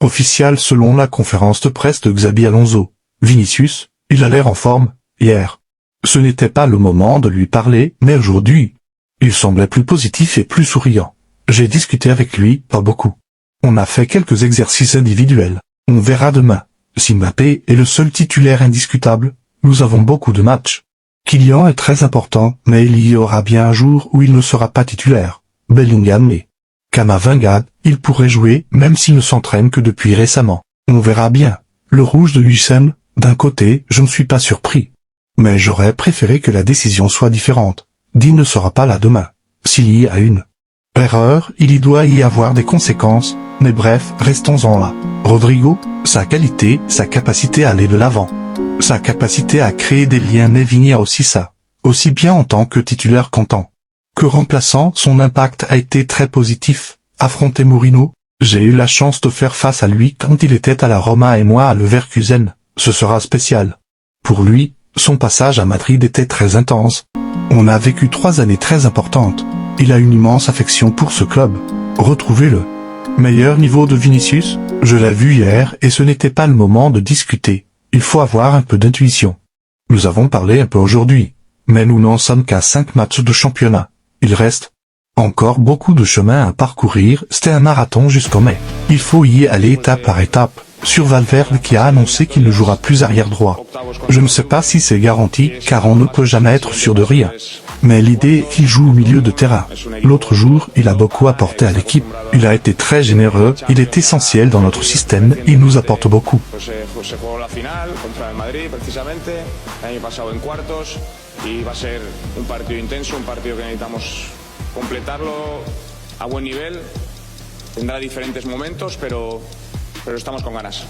Officiel selon la conférence de presse de Xabi Alonso. Vinicius, il a l'air en forme, hier. Ce n'était pas le moment de lui parler, mais aujourd'hui. Il semblait plus positif et plus souriant. J'ai discuté avec lui, pas beaucoup. On a fait quelques exercices individuels. On verra demain. Si Mbappé est le seul titulaire indiscutable, nous avons beaucoup de matchs. Kylian est très important, mais il y aura bien un jour où il ne sera pas titulaire. Bellingham et Camavinga, il pourrait jouer, même s'il ne s'entraîne que depuis récemment. On verra bien. Le rouge de l'USM, d'un côté, je ne suis pas surpris. Mais j'aurais préféré que la décision soit différente. Dean ne sera pas là demain. S'il y a une erreur, il y doit y avoir des conséquences, mais bref, restons-en là. Rodrigo, sa qualité, sa capacité à aller de l'avant. Sa capacité à créer des liens, mais Vini a aussi ça. Aussi bien en tant que titulaire qu'en tant que remplaçant, son impact a été très positif. Affronter Mourinho, j'ai eu la chance de faire face à lui quand il était à la Roma et moi à Leverkusen. Ce sera spécial. Pour lui, son passage à Madrid était très intense. On a vécu 3 années très importantes. Il a une immense affection pour ce club. Retrouvez-le. Meilleur niveau de Vinicius, je l'ai vu hier et ce n'était pas le moment de discuter. Il faut avoir un peu d'intuition. Nous avons parlé un peu aujourd'hui, mais nous n'en sommes qu'à 5 matchs de championnat. Il reste encore beaucoup de chemin à parcourir, c'était un marathon jusqu'au mai. Il faut y aller étape par étape. Sur Valverde qui a annoncé qu'il ne jouera plus arrière droit. Je ne sais pas si c'est garanti, car on ne peut jamais être sûr de rien. Mais l'idée est qu'il joue au milieu de terrain. L'autre jour, il a beaucoup apporté à l'équipe. Il a été très généreux, il est essentiel dans notre système, il nous apporte beaucoup. Tendrá diferentes momentos, pero estamos con ganas.